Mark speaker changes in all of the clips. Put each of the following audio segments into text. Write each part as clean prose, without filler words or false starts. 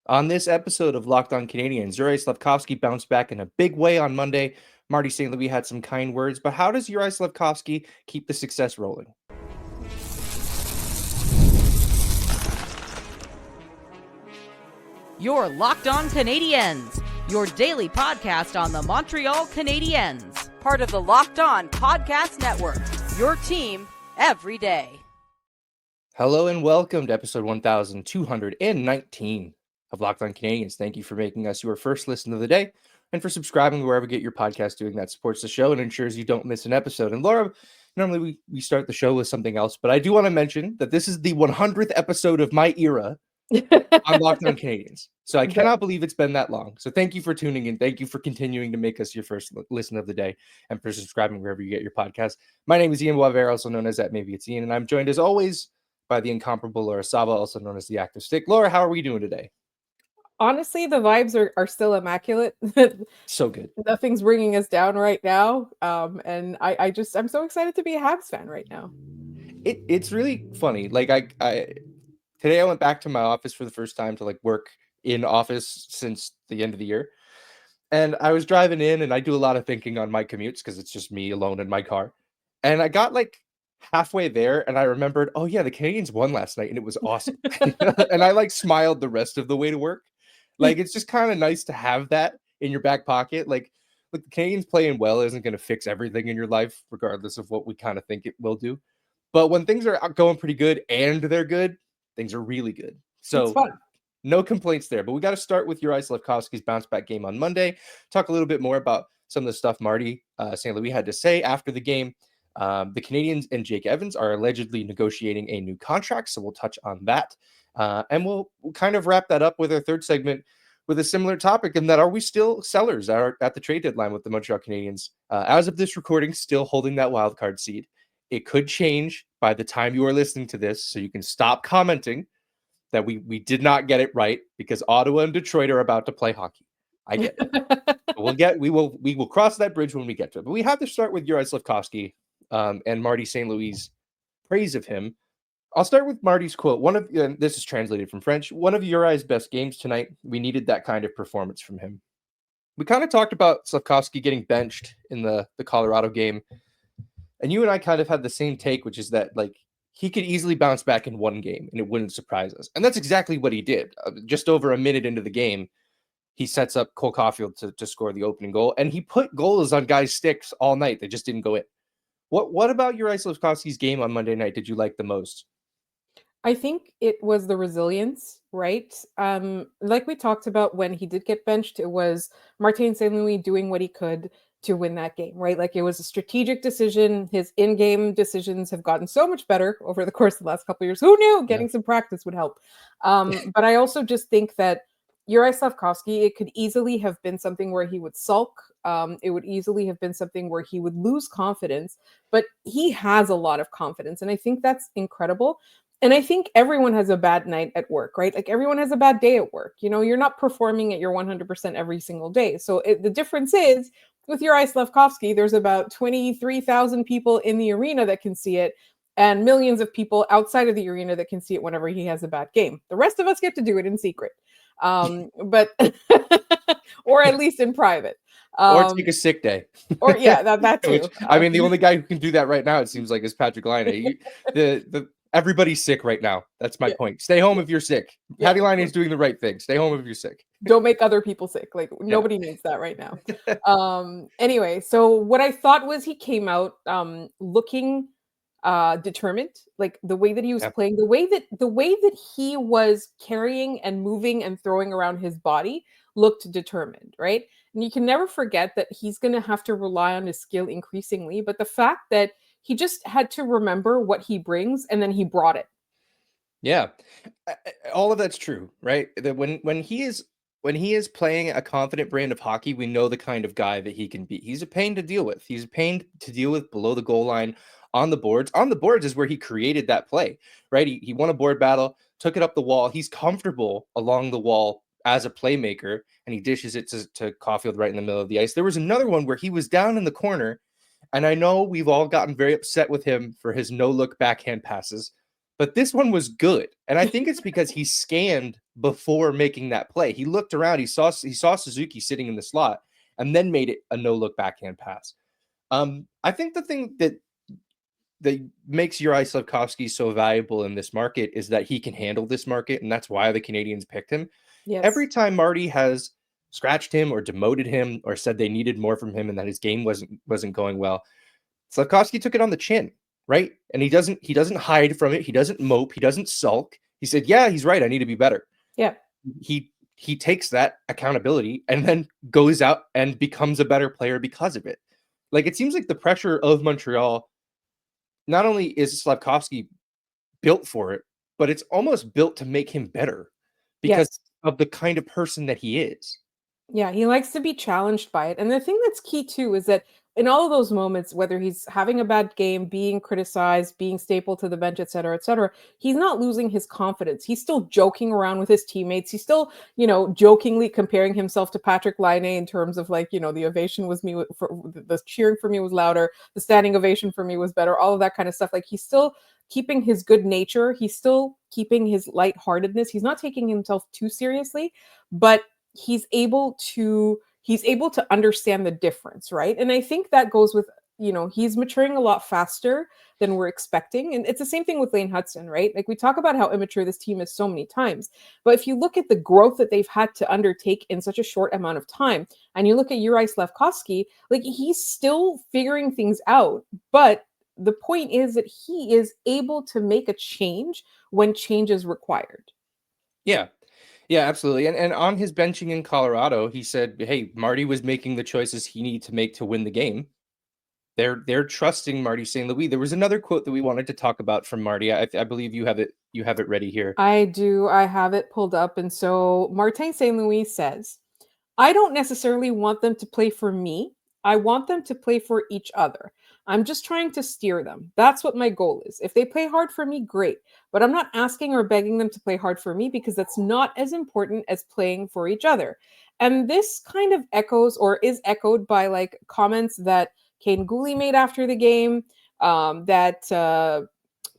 Speaker 1: On this episode of Locked On Canadiens, Yuri Slafkovsky bounced back in a big way on Monday. Marty St. Louis had some kind words, but how does Yuri Slafkovsky keep the success rolling?
Speaker 2: You're Locked On Canadiens, your daily podcast on the Montreal Canadiens, part of the Locked On Podcast Network, your team every day.
Speaker 1: Hello and welcome to episode 1219 of Locked On Canadiens. Thank you for making us your first listen of the day and for subscribing wherever you get your podcast doing. That supports the show and ensures you don't miss an episode. And Laura, normally we start the show with something else, but I do want to mention that this is the 100th episode of my era on Locked On Canadiens. So I cannot believe it's been that long. So thank you for tuning in. Thank you for continuing to make us your first listen of the day and for subscribing wherever you get your podcast. My name is Ian Boisvert, also known as that. Maybe it's Ian, and I'm joined as always by the incomparable Laura Saba, also known as the Active Stick. Laura, how are we doing today?
Speaker 3: Honestly, the vibes are still immaculate.
Speaker 1: So good.
Speaker 3: Nothing's bringing us down right now. And I'm so excited to be a Habs fan right now.
Speaker 1: It's really funny. Like today I went back to my office for the first time to like work in office since the end of the year. And I was driving in and I do a lot of thinking on my commutes because it's just me alone in my car. And I got like halfway there and I remembered, oh yeah, the Canadiens won last night and it was awesome. And I like smiled the rest of the way to work. Like, it's just kind of nice to have that in your back pocket. Like the Canadiens playing well isn't going to fix everything in your life, regardless of what we kind of think it will do. But when things are going pretty good and they're good, things are really good. So no complaints there. But we got to start with Yuri Slafkovsky's bounce back game on Monday. Talk a little bit more about some of the stuff Marty St. Louis had to say after the game. The Canadiens and Jake Evans are allegedly negotiating a new contract, so we'll touch on that. And we'll kind of wrap that up with our third segment with a similar topic, and that are we still sellers at the trade deadline with the Montreal Canadiens? As of this recording, still holding that wild card seed. It could change by the time you are listening to this, so you can stop commenting that we did not get it right because Ottawa and Detroit are about to play hockey. I get it. we will cross that bridge when we get to it. But we have to start with Yuri Slafkovsky and Marty St. Louis' praise of him. I'll start with Marty's quote. This is translated from French. One of Yuri's best games tonight. We needed that kind of performance from him. We kind of talked about Slafkovsky getting benched in the Colorado game. And you and I kind of had the same take, which is that like he could easily bounce back in one game and it wouldn't surprise us. And that's exactly what he did. Just over a minute into the game, he sets up Cole Caulfield to score the opening goal. And he put goals on guys' sticks all night. They just didn't go in. What about Yuri Slafkovsky's game on Monday night did you like the most?
Speaker 3: I think it was the resilience, right? Like we talked about when he did get benched, it was Martin St. Louis doing what he could to win that game, right? Like it was a strategic decision. His in-game decisions have gotten so much better over the course of the last couple of years. Who knew getting some practice would help? But I also just think that Yuri Slafkovsky, it could easily have been something where he would sulk. It would easily have been something where he would lose confidence, but he has a lot of confidence. And I think that's incredible. And I think everyone has a bad night at work, right? Like everyone has a bad day at work. You know, you're not performing at your 100% every single day. So the difference is with Yuri Slafkovsky, there's about 23,000 people in the arena that can see it and millions of people outside of the arena that can see it whenever he has a bad game. The rest of us get to do it in secret. But or at least in private.
Speaker 1: Or take a sick day.
Speaker 3: Or that too.
Speaker 1: Which, I mean, the only guy who can do that right now, it seems like, is Patrick Laine. Everybody's sick right now. That's my point. Stay home if you're sick. Patty Laine is doing the right thing. Stay home if you're sick.
Speaker 3: Don't make other people sick. Like nobody needs that right now. Anyway, so what I thought was he came out looking determined, like the way that he was playing, the way that he was carrying and moving and throwing around his body looked determined, right? And you can never forget that he's going to have to rely on his skill increasingly, but the fact that he just had to remember what he brings and then he brought it.
Speaker 1: Yeah. All of that's true, right? That when he is playing a confident brand of hockey, we know the kind of guy that he can be. He's a pain to deal with. He's a pain to deal with below the goal line. On the boards is where he created that play, right? He won a board battle, took it up the wall. He's comfortable along the wall as a playmaker, and he dishes it to Caulfield right in the middle of the ice. There was another one where he was down in the corner, and I know we've all gotten very upset with him for his no-look backhand passes, but this one was good. And I think it's because he scanned before making that play. He looked around, he saw Suzuki sitting in the slot, and then made it a no-look backhand pass. I think the thing that makes Juraj Slafkovsky so valuable in this market is that he can handle this market, and that's why the Canadiens picked him.
Speaker 3: Yes.
Speaker 1: Every time Marty has scratched him or demoted him or said they needed more from him and that his game wasn't going well, Slafkovsky took it on the chin, right? And he doesn't hide from it. He doesn't mope. He doesn't sulk. He said, "Yeah, he's right. I need to be better."
Speaker 3: Yeah.
Speaker 1: He takes that accountability and then goes out and becomes a better player because of it. Like, it seems like the pressure of Montreal, not only is Slafkovsky built for it, but it's almost built to make him better because
Speaker 3: Yes.
Speaker 1: of the kind of person that he is.
Speaker 3: Yeah, he likes to be challenged by it. And the thing that's key too is that in all of those moments, whether he's having a bad game, being criticized, being stapled to the bench, et cetera, he's not losing his confidence. He's still joking around with his teammates. He's still, jokingly comparing himself to Patrick Laine in terms of like, the ovation was me, the cheering for me was louder, the standing ovation for me was better, all of that kind of stuff. Like, he's still keeping his good nature. He's still keeping his lightheartedness. He's not taking himself too seriously, but he's able to understand the difference, right? And I think that goes with, he's maturing a lot faster than we're expecting. And it's the same thing with Lane Hutson, right? Like, we talk about how immature this team is so many times, but if you look at the growth that they've had to undertake in such a short amount of time, and you look at Juraj Slafkovsky, like, he's still figuring things out, but the point is that he is able to make a change when change is required.
Speaker 1: Yeah. Yeah, absolutely. And on his benching in Colorado, he said, "Hey, Marty was making the choices he needed to make to win the game." They're trusting Marty St. Louis. There was another quote that we wanted to talk about from Marty. I believe you have it ready here.
Speaker 3: I do. I have it pulled up. And so Martin St. Louis says, "I don't necessarily want them to play for me. I want them to play for each other. I'm just trying to steer them. That's what my goal is. If they play hard for me, great. But I'm not asking or begging them to play hard for me because that's not as important as playing for each other." And this kind of echoes or is echoed by like comments that Caden Gooley made after the game, that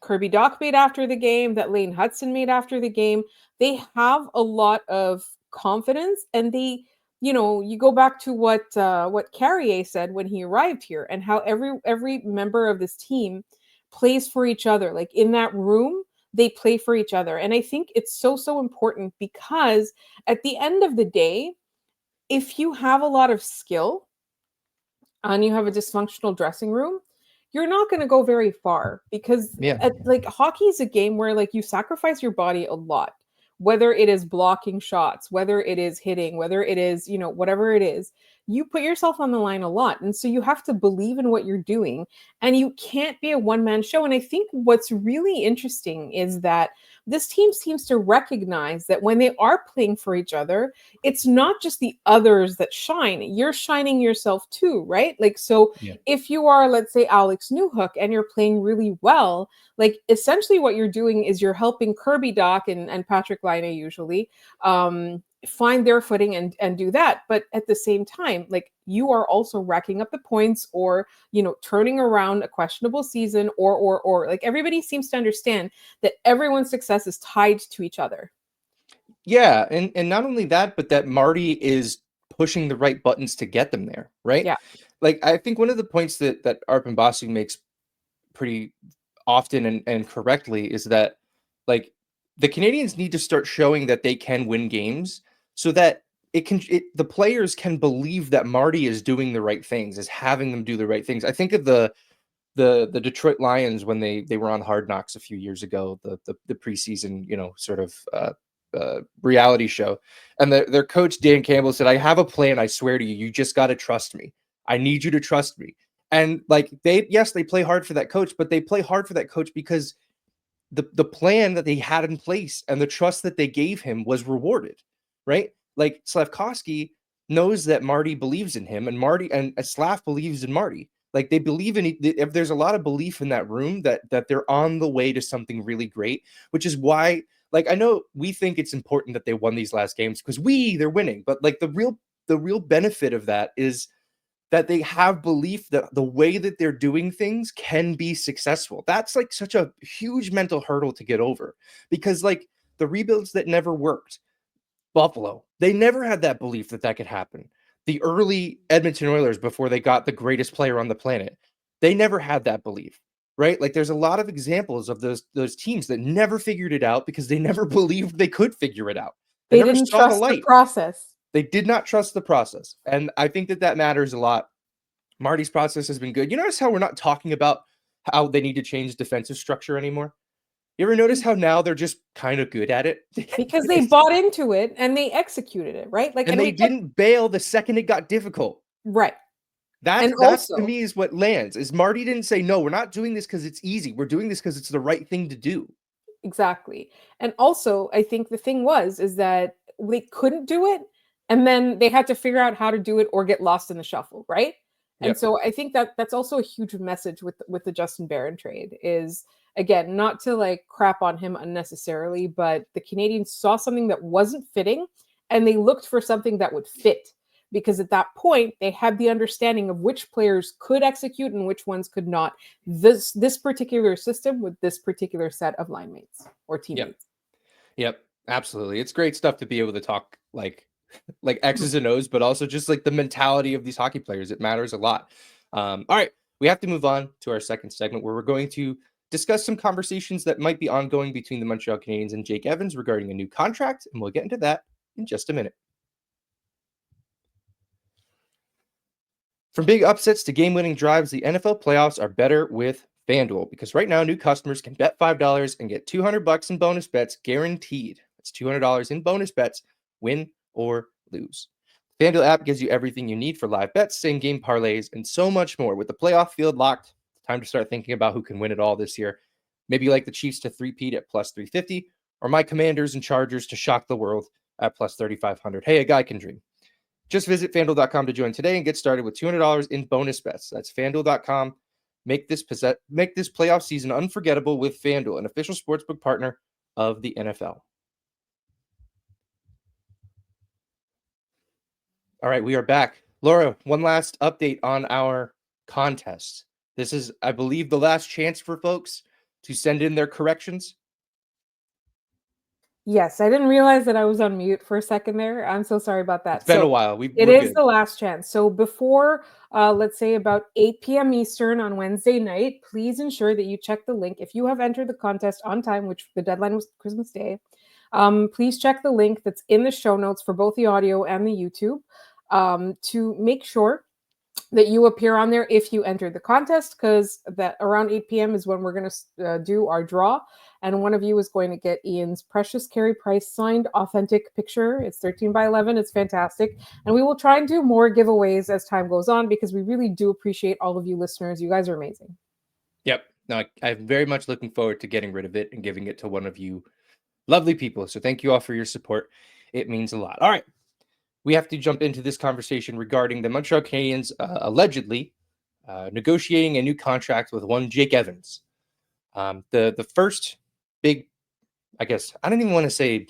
Speaker 3: Kirby Dach made after the game, that Lane Hutson made after the game. They have a lot of confidence, and they, you go back to what Carrier said when he arrived here, and how every member of this team plays for each other. Like, in that room, they play for each other, and I think it's so important because at the end of the day, if you have a lot of skill and you have a dysfunctional dressing room, you're not going to go very far because like, hockey is a game where like you sacrifice your body a lot, whether it is blocking shots, whether it is hitting, whether it is, whatever it is, you put yourself on the line a lot. And so you have to believe in what you're doing, and you can't be a one-man show. And I think what's really interesting is that this team seems to recognize that when they are playing for each other, it's not just the others that shine. You're shining yourself too, right? Like, so if you are, let's say, Alex Newhook, and you're playing really well, like, essentially what you're doing is you're helping Kirby Dach and Patrick Laine usually find their footing and do that. But at the same time, like, you are also racking up the points, or, turning around a questionable season, or like, everybody seems to understand that everyone's success is tied to each other.
Speaker 1: Yeah, and not only that, but that Marty is pushing the right buttons to get them there, right?
Speaker 3: Yeah.
Speaker 1: Like, I think one of the points that Arpen Bossing makes pretty often and correctly is that, like, the Canadiens need to start showing that they can win games so that the players can believe that Marty is doing the right things, is having them do the right things. I think of the Detroit Lions when they were on Hard Knocks a few years ago, the preseason, sort of reality show, and their coach Dan Campbell said, "I have a plan. I swear to you, you just got to trust me. I need you to trust me." And like, they play hard for that coach, but they play hard for that coach because the plan that they had in place and the trust that they gave him was rewarded, right? Like, Slafkovsky knows that Marty believes in him, and Marty and Slaf believes in Marty. Like, they believe in if there's a lot of belief in that room that they're on the way to something really great, which is why, like, I know we think it's important that they won these last games because they're winning, but like, the real benefit of that is that they have belief that the way that they're doing things can be successful. That's like such a huge mental hurdle to get over, because like, the rebuilds that never worked, Buffalo. They never had that belief that could happen. The early Edmonton Oilers, before they got the greatest player on the planet, they never had that belief, right? Like there's a lot of examples of those teams that never figured it out because they never believed they could figure it out. They
Speaker 3: They
Speaker 1: never
Speaker 3: didn't
Speaker 1: saw the
Speaker 3: trust the
Speaker 1: light.
Speaker 3: process.
Speaker 1: They did not trust the process. And I think that matters a lot. Marty's process has been good. You notice how we're not talking about how they need to change defensive structure anymore? You ever notice how now they're just kind of good at it?
Speaker 3: Because they bought into it and they executed it, right? Like,
Speaker 1: and they didn't bail the second it got difficult.
Speaker 3: Right.
Speaker 1: That's
Speaker 3: also,
Speaker 1: to me is what lands. Is Marty didn't say, no, we're not doing this because it's easy. We're doing this because it's the right thing to do.
Speaker 3: Exactly. And also, I think the thing is that they couldn't do it, and then they had to figure out how to do it or get lost in the shuffle, right? And so I think that's also a huge message with the Justin Barron trade is, again, not to like crap on him unnecessarily, but the Canadiens saw something that wasn't fitting and they looked for something that would fit, because at that point they had the understanding of which players could execute and which ones could not. This particular system with this particular set of line mates or teammates.
Speaker 1: Yep, absolutely. It's great stuff to be able to talk like X's and O's, but also just like the mentality of these hockey players. It matters a lot. All right, we have to move on to our second segment where we're going to discuss some conversations that might be ongoing between the Montreal Canadiens and Jake Evans regarding a new contract, and we'll get into that in just a minute. From big upsets to game-winning drives, the NFL playoffs are better with FanDuel, because right now new customers can bet $5 and get $200 in bonus bets guaranteed. That's $200 in bonus bets, win or lose. FanDuel app gives you everything you need for live bets, same-game parlays, and so much more. With the playoff field locked, time to start thinking about who can win it all this year. Maybe you like the Chiefs to three-peat at plus 350, or my Commanders and Chargers to shock the world at plus 3,500. Hey, a guy can dream. Just visit FanDuel.com to join today and get started with $200 in bonus bets. That's FanDuel.com. Make this playoff season unforgettable with FanDuel, an official sportsbook partner of the NFL. All right, we are back. Laura, one last update on our contest. This is, I believe, the last chance for folks to send in their corrections.
Speaker 3: Yes, I didn't realize that I was on mute for a second there. I'm so sorry about that.
Speaker 1: It's been a while.
Speaker 3: It is the last chance. So before, let's say about 8 p.m. Eastern on Wednesday night, please ensure that you check the link. If you have entered the contest on time, which the deadline was Christmas Day, please check the link that's in the show notes for both the audio and the YouTube to make sure that you appear on there if you entered the contest, because that around 8 p.m. is when we're going to do our draw. And one of you is going to get Ian's precious Carey Price signed authentic picture. It's 13 by 11. It's fantastic. And we will try and do more giveaways as time goes on, because we really do appreciate all of you listeners. You guys are amazing.
Speaker 1: Yep. No, I'm very much looking forward to getting rid of it and giving it to one of you lovely people. So thank you all for your support. It means a lot. All right. We have to jump into this conversation regarding the Montreal Canadiens allegedly negotiating a new contract with one Jake Evans. The first big, I guess, I don't even want to say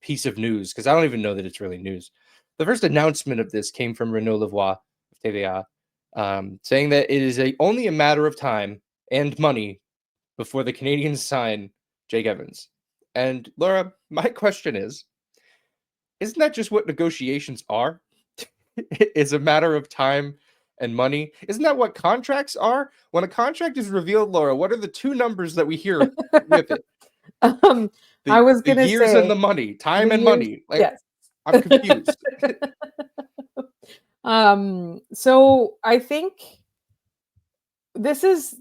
Speaker 1: piece of news, because I don't even know that it's really news. The first announcement of this came from Renaud Lavoie of TVA, saying that it is only a matter of time and money before the Canadiens sign Jake Evans. And Laura, my question is, isn't that just what negotiations are? It's a matter of time and money. Isn't that what contracts are? When a contract is revealed, Laura, what are the two numbers that we hear with it?
Speaker 3: I was going to say
Speaker 1: years and the money, time and money. Like,
Speaker 3: yes.
Speaker 1: I'm confused.
Speaker 3: So I think this is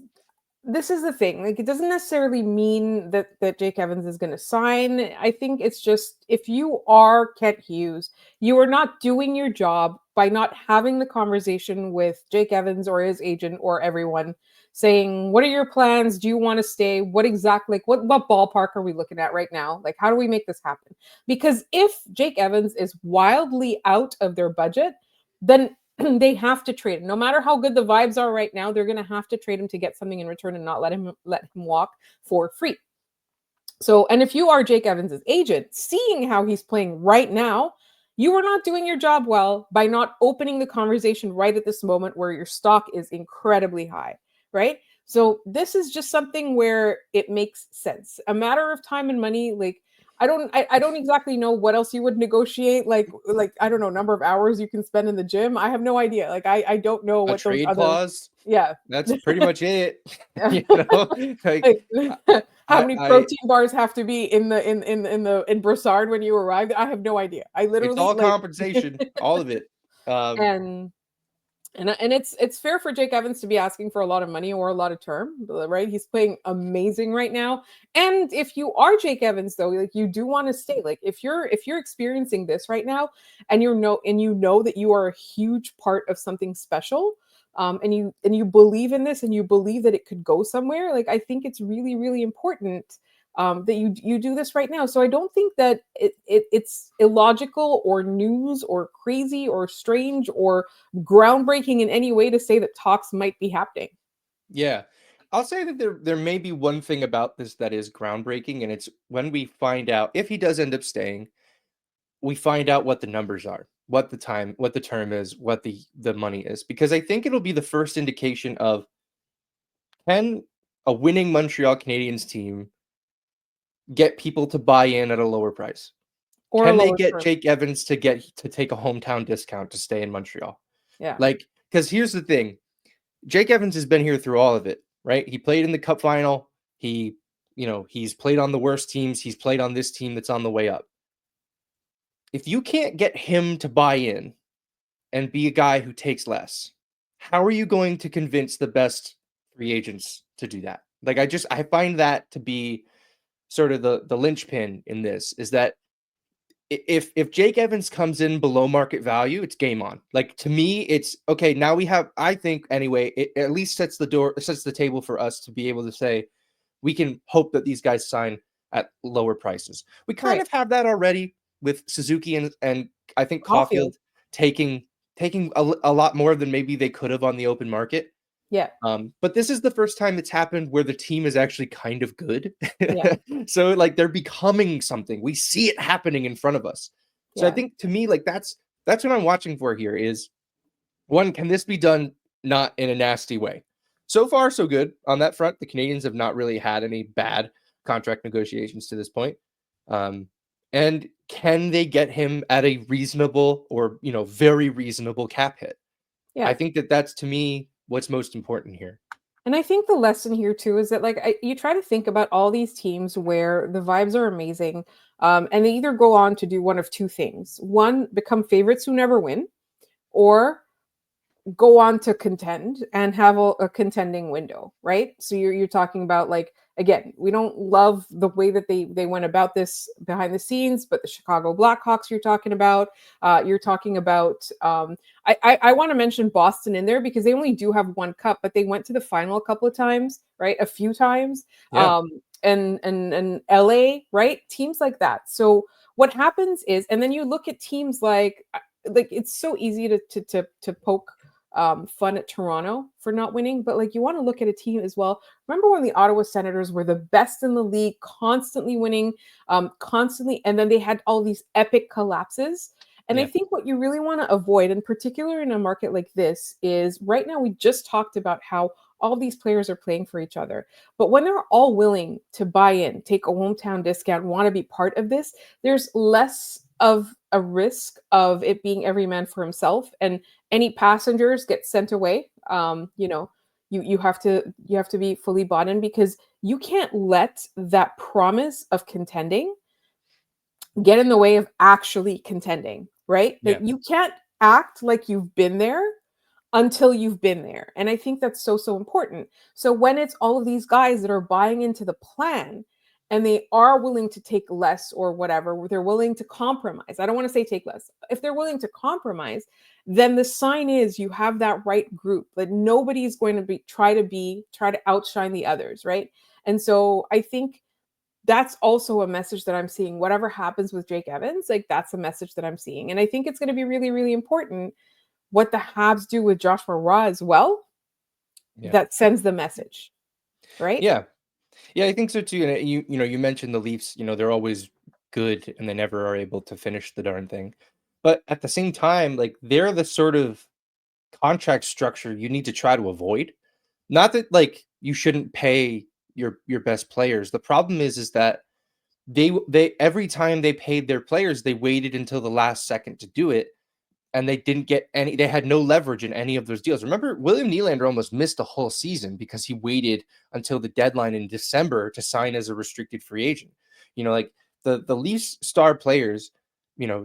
Speaker 3: the thing. Like, it doesn't necessarily mean that Jake Evans is going to sign. I think it's just, if you are Kent Hughes, you are not doing your job by not having the conversation with Jake Evans or his agent or everyone saying, what are your plans? Do you want to stay? What exactly, like, what ballpark are we looking at right now? Like, how do we make this happen? Because if Jake Evans is wildly out of their budget, then they have to trade him. No matter how good the vibes are right now, they're going to have to trade him to get something in return and not let him walk for free. So, and if you are Jake Evans' agent, seeing how he's playing right now, you are not doing your job well by not opening the conversation right at this moment where your stock is incredibly high, right? So this is just something where it makes sense. A matter of time and money. Like, I don't exactly know what else you would negotiate. Like I don't know, number of hours you can spend in the gym. I have no idea. Like I don't know
Speaker 1: A
Speaker 3: what those
Speaker 1: trade
Speaker 3: other.
Speaker 1: clause.
Speaker 3: Yeah.
Speaker 1: That's pretty much it. Like
Speaker 3: Like, how
Speaker 1: I,
Speaker 3: many
Speaker 1: I
Speaker 3: protein bars have to be in the in Brossard when you arrive? I have no idea. I
Speaker 1: it's
Speaker 3: literally
Speaker 1: all
Speaker 3: like
Speaker 1: compensation, all of it.
Speaker 3: and and it's fair for Jake Evans to be asking for a lot of money or a lot of term, right? He's playing amazing right now. And if you are Jake Evans, though, like you do want to stay. Like if you're experiencing this right now, and you know that you are a huge part of something special, and you believe in this, and you believe that it could go somewhere. Like I think it's really really important that you do this right now. So I don't think that it's illogical or news or crazy or strange or groundbreaking in any way to say that talks might be happening.
Speaker 1: Yeah. I'll say that there may be one thing about this that is groundbreaking, and it's when we find out if he does end up staying, we find out what the numbers are, what the term is, what the money is. Because I think it'll be the first indication of, can a winning Montreal Canadiens team get people to buy in at a lower price?
Speaker 3: Or a
Speaker 1: Can they
Speaker 3: lower
Speaker 1: get
Speaker 3: term.
Speaker 1: Jake Evans to take a hometown discount to stay in Montreal?
Speaker 3: Yeah.
Speaker 1: Like, because here's the thing. Jake Evans has been here through all of it, right? He played in the cup final. He's played on the worst teams. He's played on this team that's on the way up. If you can't get him to buy in and be a guy who takes less, how are you going to convince the best free agents to do that? Like, I find that to be sort of the linchpin in this, is that if Jake Evans comes in below market value, it's game on. Like, to me, it's okay. Now I think anyway, it at least sets the table for us to be able to say we can hope that these guys sign at lower prices. We kind
Speaker 3: Right.
Speaker 1: of have that already with Suzuki and I think
Speaker 3: Caulfield.
Speaker 1: Caulfield taking a lot more than maybe they could have on the open market.
Speaker 3: Yeah.
Speaker 1: But this is the first time it's happened where the team is actually kind of good.
Speaker 3: Yeah.
Speaker 1: So like they're becoming something. We see it happening in front of us. So I
Speaker 3: Yeah.
Speaker 1: think, to me, like that's what I'm watching for here is, one, can this be done not in a nasty way? So far, so good on that front. The Canadians have not really had any bad contract negotiations to this point. And can they get him at a reasonable or, very reasonable cap hit? I
Speaker 3: Yeah.
Speaker 1: think that that's, to me, what's most important here.
Speaker 3: And I think the lesson here too is that you try to think about all these teams where the vibes are amazing, and they either go on to do one of two things: one, become favorites who never win, or go on to contend and have a contending window, right? So you're talking about, like, again, we don't love the way that they went about this behind the scenes, but the Chicago Blackhawks you're talking about I want to mention Boston in there because they only do have one cup, but they went to the final a couple of times, right? A few times.
Speaker 1: Yeah.
Speaker 3: And LA, right? Teams like that. So what happens is, and then you look at teams like it's so easy to poke fun at Toronto for not winning, but like you want to look at a team as well. Remember when the Ottawa Senators were the best in the league, constantly winning, constantly, and then they had all these epic collapses. And I
Speaker 1: Yeah.
Speaker 3: think what you really want to avoid, in particular in a market like this, is right now we just talked about how all these players are playing for each other. But when they're all willing to buy in, take a hometown discount, want to be part of this, there's less of a risk of it being every man for himself, and any passengers get sent away. You have to be fully bought in, because you can't let that promise of contending get in the way of actually contending, right?
Speaker 1: Yeah.
Speaker 3: That you can't act like you've been there until you've been there. And I think that's so important. So when it's all of these guys that are buying into the plan and they are willing to take less or whatever, they're willing to compromise. I don't want to say take less. If they're willing to compromise, then the sign is you have that right group. That nobody's going to try to outshine the others, right? And so I think that's also a message that I'm seeing. Whatever happens with Jake Evans, like that's a message that I'm seeing. And I think it's going to be really, really important what the Habs do with Joshua Raw as well.
Speaker 1: Yeah.
Speaker 3: That sends the message, right?
Speaker 1: Yeah. Yeah, I think so too. And you mentioned the Leafs, they're always good and they never are able to finish the darn thing. But at the same time, like, they're the sort of contract structure you need to try to avoid. Not that like you shouldn't pay your best players. The problem is that they every time they paid their players, they waited until the last second to do it, and they didn't get any. They had no leverage in any of those deals. Remember, William Nylander almost missed a whole season because he waited until the deadline in December to sign as a restricted free agent. Like the Leafs star players,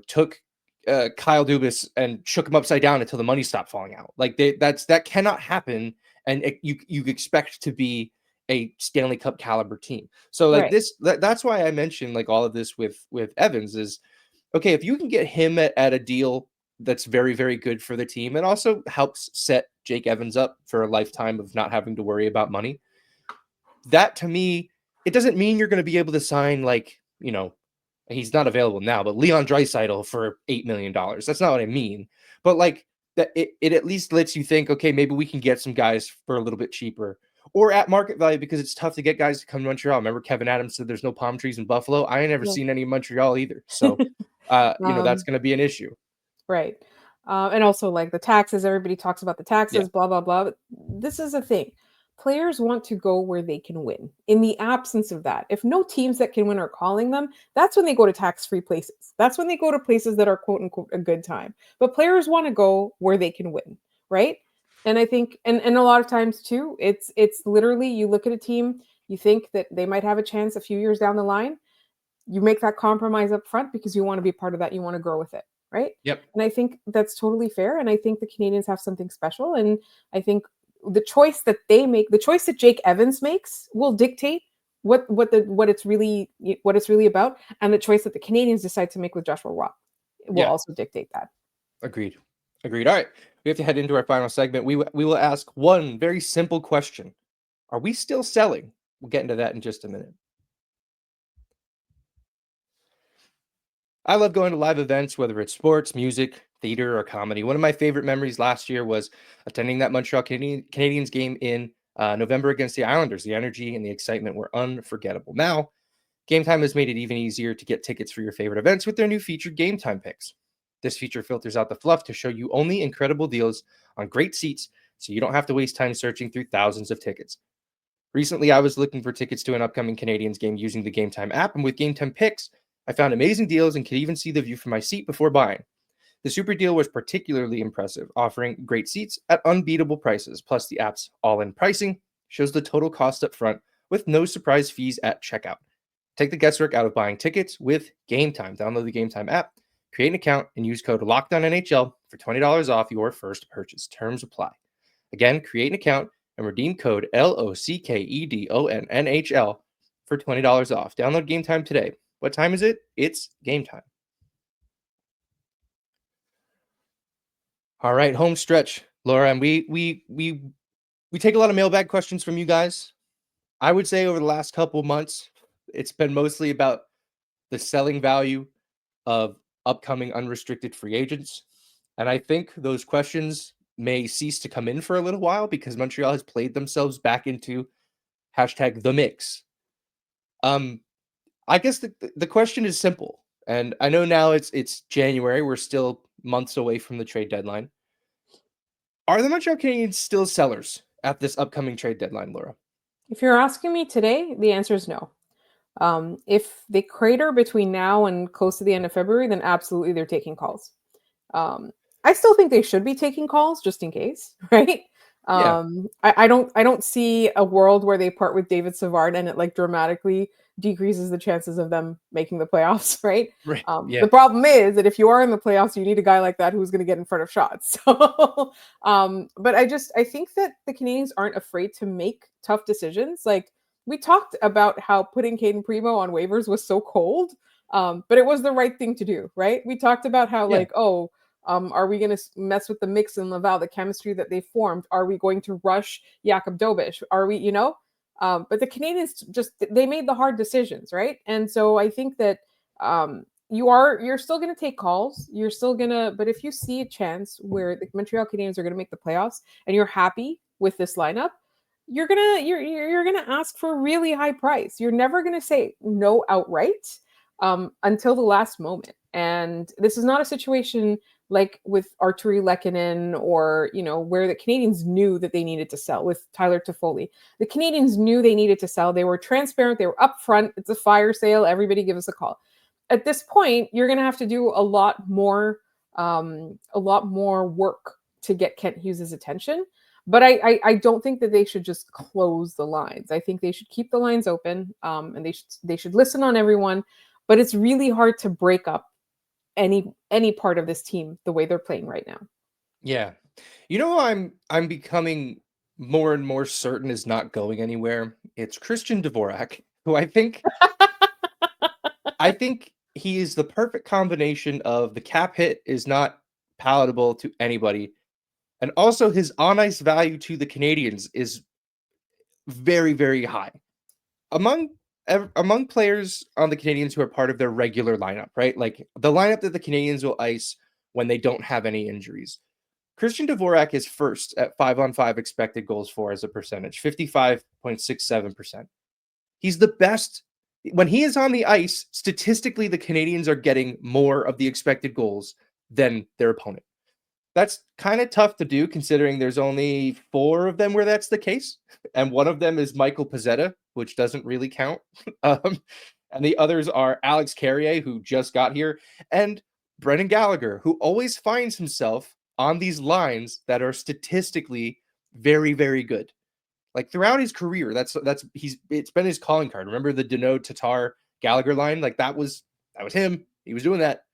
Speaker 1: took Kyle Dubas and shook him upside down until the money stopped falling out. Like that cannot happen, and you expect to be a Stanley Cup caliber team. So like
Speaker 3: Right.
Speaker 1: that's why I mentioned like all of this with Evans is okay. If you can get him at a deal that's very, very good for the team and also helps set Jake Evans up for a lifetime of not having to worry about money, that to me, it doesn't mean you're going to be able to sign like, he's not available now, but Leon Draisaitl for $8 million. That's not what I mean. But like that, it at least lets you think, okay, maybe we can get some guys for a little bit cheaper or at market value because it's tough to get guys to come to Montreal. Remember Kevin Adams said there's no palm trees in Buffalo. I ain't never
Speaker 3: Yeah.
Speaker 1: seen any in Montreal either. So, that's going to be an issue.
Speaker 3: Right. And also like the taxes, everybody talks about the
Speaker 1: Yeah.
Speaker 3: taxes, blah, blah, blah. But this is a thing. Players want to go where they can win. In the absence of that, if no teams that can win are calling them, that's when they go to tax-free places. That's when they go to places that are quote unquote a good time. But players want to go where they can win, right? And I think, and a lot of times too, it's literally you look at a team, you think that they might have a chance a few years down the line, you make that compromise up front because you want to be part of that, you want to grow with it, right?
Speaker 1: Yep.
Speaker 3: And I think that's totally fair. And I think the Canadiens have something special. And I think the choice that they make, the choice that Jake Evans makes, will dictate what it's really about, and the choice that the Canadiens decide to make with Joshua Roy will also dictate that.
Speaker 1: Agreed. All right, we have to head into our final segment. We will ask one very simple question: are we still selling? We'll get into that in just a minute. I love going to live events, whether it's sports, music, theater, or comedy. One of my favorite memories last year was attending that Montreal Canadiens game in November against the Islanders. The energy and the excitement were unforgettable. Now, Gametime has made it even easier to get tickets for your favorite events with their new featured Gametime picks. This feature filters out the fluff to show you only incredible deals on great seats, so you don't have to waste time searching through thousands of tickets. Recently, I was looking for tickets to an upcoming Canadiens game using the Gametime app, and with Gametime picks, I found amazing deals and could even see the view from my seat before buying. The super deal was particularly impressive, offering great seats at unbeatable prices. Plus, the app's all-in pricing shows the total cost up front with no surprise fees at checkout. Take the guesswork out of buying tickets with Gametime. Download the Gametime app, create an account, and use code LOCKEDONNHL for $20 off your first purchase. Terms apply. Again, create an account and redeem code LOCKEDONNHL for $20 off. Download Gametime today. What time is it? It's game time. All right, home stretch, Laura, and we take a lot of mailbag questions from you guys. I would say over the last couple of months, it's been mostly about the selling value of upcoming unrestricted free agents. And I think those questions may cease to come in for a little while because Montreal has played themselves back into #the mix. I guess the question is simple, and I know now it's January. We're still months away from the trade deadline. Are the Montreal Canadiens still sellers at this upcoming trade deadline, Laura?
Speaker 3: If you're asking me today, the answer is no. If they crater between now and close to the end of February, then absolutely they're taking calls. I still think they should be taking calls just in case, right?
Speaker 1: Yeah.
Speaker 3: I don't see a world where they part with David Savard and it like dramatically decreases the chances of them making the playoffs, right?
Speaker 1: Right.
Speaker 3: The problem is that if you are in the playoffs, you need a guy like that who's going to get in front of shots. So, but I think that the Canadiens aren't afraid to make tough decisions. Like we talked about how putting Caden Primo on waivers was so cold, but it was the right thing to do, right? We talked about how are we going to mess with the mix and Laval, the chemistry that they formed? Are we going to rush Jakub Dobeš? Are we, but the Canadiens they made the hard decisions, right? And so I think that you're still going to take calls. You're still going to, but if you see a chance where the Montreal Canadiens are going to make the playoffs and you're happy with this lineup, you're gonna ask for a really high price. You're never going to say no outright until the last moment. And this is not a situation like with Arturi Lehkonen or, where the Canadiens knew that they needed to sell with Tyler Toffoli. The Canadiens knew they needed to sell. They were transparent. They were upfront. It's a fire sale. Everybody give us a call. At this point, you're going to have to do a lot more work to get Kent Hughes' attention. But I don't think that they should just close the lines. I think they should keep the lines open, and they should listen on everyone. But it's really hard to break up any part of this team the way they're playing right now.
Speaker 1: Yeah. I'm becoming more and more certain is not going anywhere. It's Christian Dvorak, who I think he is the perfect combination of the cap hit is not palatable to anybody. And also his on-ice value to the Canadiens is very, very high. Among players on the Canadiens who are part of their regular lineup, right? Like the lineup that the Canadiens will ice when they don't have any injuries. Christian Dvorak is first at 5-on-5 expected goals for as a percentage, 55.67%. He's the best. When he is on the ice, statistically, the Canadiens are getting more of the expected goals than their opponent. That's kind of tough to do considering there's only 4 of them where that's the case. And one of them is Michael Pezzetta, which doesn't really count. And the others are Alex Carrier, who just got here, and Brendan Gallagher, who always finds himself on these lines that are statistically very, very good. Like throughout his career, it's been his calling card. Remember the Danault, Tatar, Gallagher line? Like that was him. He was doing that.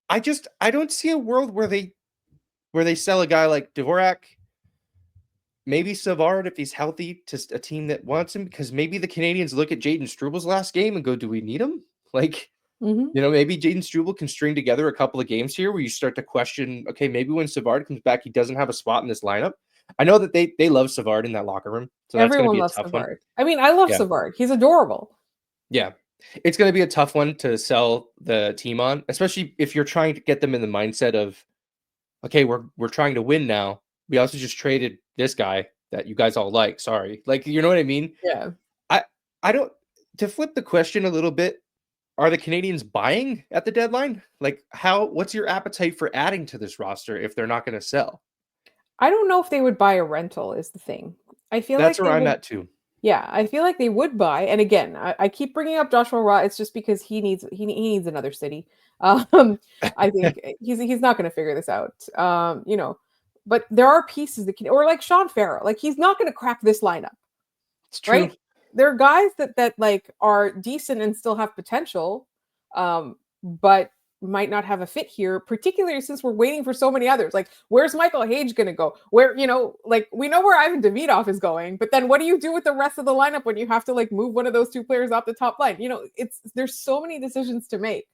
Speaker 1: I don't see a world where they sell a guy like Dvorak, maybe Savard if he's healthy, to a team that wants him, because maybe the Canadiens look at Jaden Struebel's last game and go, do we need him? Like, maybe Jaden Struble can string together a couple of games here where you start to question, okay, maybe when Savard comes back, he doesn't have a spot in this lineup. I know that they love Savard in that locker room. So that's going to be a tough
Speaker 3: Savard.
Speaker 1: one.
Speaker 3: I mean, I love Savard. He's adorable.
Speaker 1: Yeah. It's going to be a tough one to sell the team on, especially if you're trying to get them in the mindset of, okay, we're trying to win now. We also just traded this guy that you guys all like. Sorry. Like, you know what I mean?
Speaker 3: Yeah.
Speaker 1: I don't, to flip the question a little bit, are the Canadiens buying at the deadline? Like what's your appetite for adding to this roster if they're not going to sell?
Speaker 3: I don't know if they would buy a rental is the thing. I feel
Speaker 1: that's
Speaker 3: like
Speaker 1: where I'm at too.
Speaker 3: Yeah, I feel like they would buy. And again, I keep bringing up Joshua Roy. It's just because he needs another city. I think he's not going to figure this out. But there are pieces that can, or like Sean Farrell, like he's not going to crack this lineup.
Speaker 1: It's true.
Speaker 3: Right? There are guys that like are decent and still have potential, but might not have a fit here, particularly since we're waiting for so many others. Like, where's Michael Hage going to go? Where, like we know where Ivan Davidov is going, but then what do you do with the rest of the lineup when you have to like move one of those 2 players off the top line? There's so many decisions to make.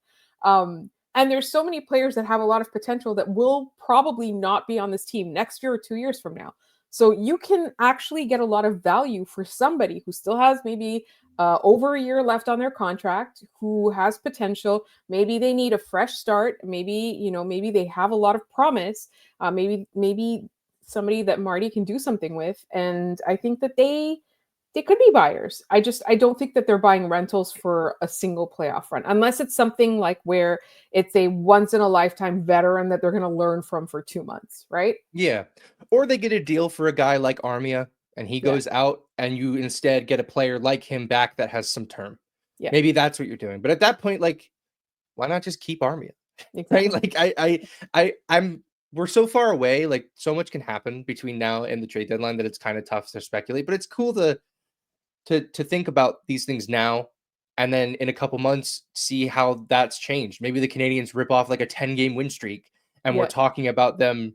Speaker 3: And there's so many players that have a lot of potential that will probably not be on this team next year or 2 years from now. So you can actually get a lot of value for somebody who still has maybe over a year left on their contract, who has potential. Maybe they need a fresh start. Maybe they have a lot of promise. Maybe somebody that Marty can do something with. And I think that they could be buyers. I don't think that they're buying rentals for a single playoff run, unless it's something like where it's a once in a lifetime veteran that they're going to learn from for 2 months, right?
Speaker 1: Yeah. Or they get a deal for a guy like Armia and he goes out and you instead get a player like him back that has some term. Yeah. Maybe that's what you're doing. But at that point, like, why not just keep Armia? Exactly. Right? Like we're so far away, like so much can happen between now and the trade deadline that it's kind of tough to speculate, but it's cool to think about these things now and then in a couple months see how that's changed. Maybe the Canadiens rip off like a 10-game win streak and we're talking about them,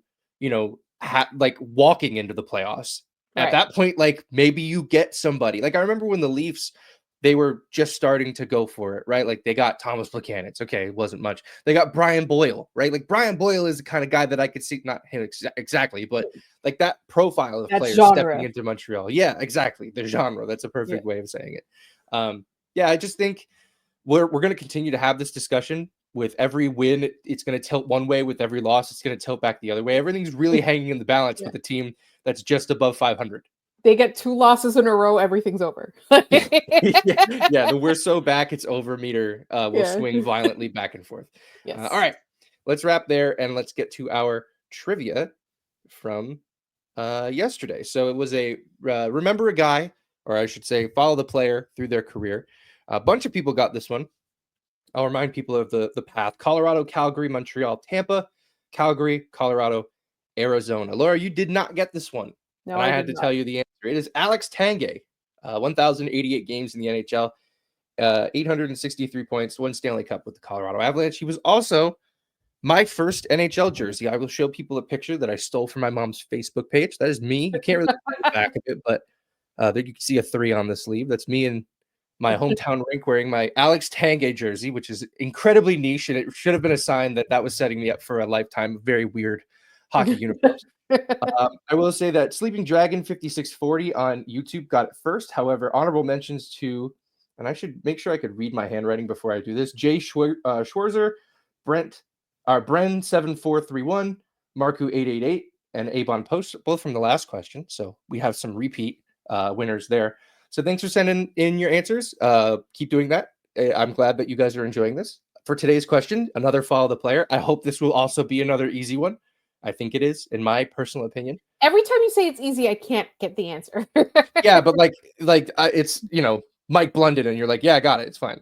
Speaker 1: like walking into the playoffs. Right. At that point, like maybe you get somebody. Like I remember when the Leafs, they were just starting to go for it, right? Like they got Thomas Plekanec. Okay, it wasn't much. They got Brian Boyle, right? Like Brian Boyle is the kind of guy that I could see, not him exactly, but like that profile of players stepping into Montreal. Yeah, exactly. The genre. That's a perfect way of saying it. I just think we're going to continue to have this discussion. With every win, it's going to tilt one way. With every loss, it's going to tilt back the other way. Everything's really hanging in the balance with a team that's just above 500.
Speaker 3: they get 2 losses in a row, everything's over.
Speaker 1: Yeah, the "we're so back, it's over" meter will swing violently back and forth.
Speaker 3: Yes.
Speaker 1: All right, let's wrap there and let's get to our trivia from yesterday. So it was a remember a guy, or I should say, follow the player through their career. A bunch of people got this one. I'll remind people of the path: Colorado, Calgary, Montreal, Tampa, Calgary, Colorado, Arizona. Laura, you did not get this one.
Speaker 3: No,
Speaker 1: and I had to tell you the answer. It is Alex Tanguay, 1,088 games in the NHL, 863 points, 1 Stanley Cup with the Colorado Avalanche. He was also my first NHL jersey. I will show people a picture that I stole from my mom's Facebook page. That is me. You can't really see the back of it, but there you can see a 3 on the sleeve. That's me in my hometown rink wearing my Alex Tanguay jersey, which is incredibly niche, and it should have been a sign that was setting me up for a lifetime of very weird hockey uniforms. I will say that Sleeping Dragon 5640 on YouTube got it first. However, honorable mentions to, and I should make sure I could read my handwriting before I do this, Jay Schwarzer, Bren 7431, Marku 888, and Avon Post, both from the last question. So we have some repeat winners there. So thanks for sending in your answers. Keep doing that. I'm glad that you guys are enjoying this. For today's question, another follow the player. I hope this will also be another easy one. I think it is, in my personal opinion.
Speaker 3: Every time you say it's easy, I can't get the answer.
Speaker 1: Yeah, but it's, Mike Blunden, and you're like, yeah, I got it. It's fine.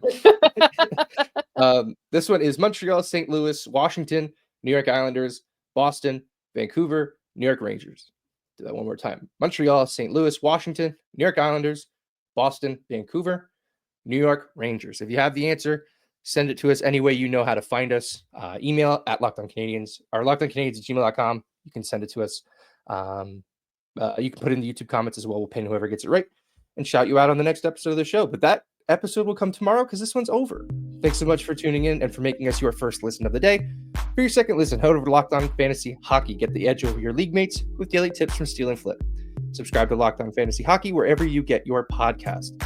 Speaker 1: This one is Montreal, St. Louis, Washington, New York Islanders, Boston, Vancouver, New York Rangers. Do that one more time. Montreal, St. Louis, Washington, New York Islanders, Boston, Vancouver, New York Rangers. If you have the answer, send it to us any way you know how to find us. Email at Locked On Canadiens or lockedoncanadiens@gmail.com. You can send it to us. You can put it in the YouTube comments as well. We'll pin whoever gets it right and shout you out on the next episode of the show. But that episode will come tomorrow because this one's over. Thanks so much for tuning in and for making us your first listen of the day. For your second listen, head over to Locked On Fantasy Hockey. Get the edge over your league mates with daily tips from Steal and Flip. Subscribe to Locked On Fantasy Hockey wherever you get your podcast.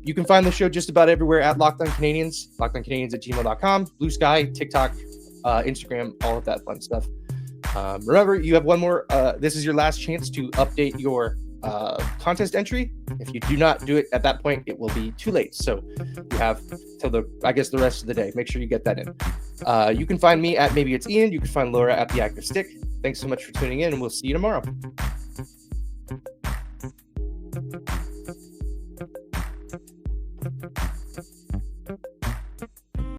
Speaker 1: You can find the show just about everywhere at Locked On Canadiens, lockedoncanadiens@gmail.com, Blue Sky, TikTok, Instagram, all of that fun stuff. Remember, you have one more. This is your last chance to update your contest entry. If you do not do it at that point, it will be too late. So you have till the rest of the day. Make sure you get that in. You can find me at Maybe It's Ian. You can find Laura at The Active Stick. Thanks so much for tuning in, and we'll see you tomorrow.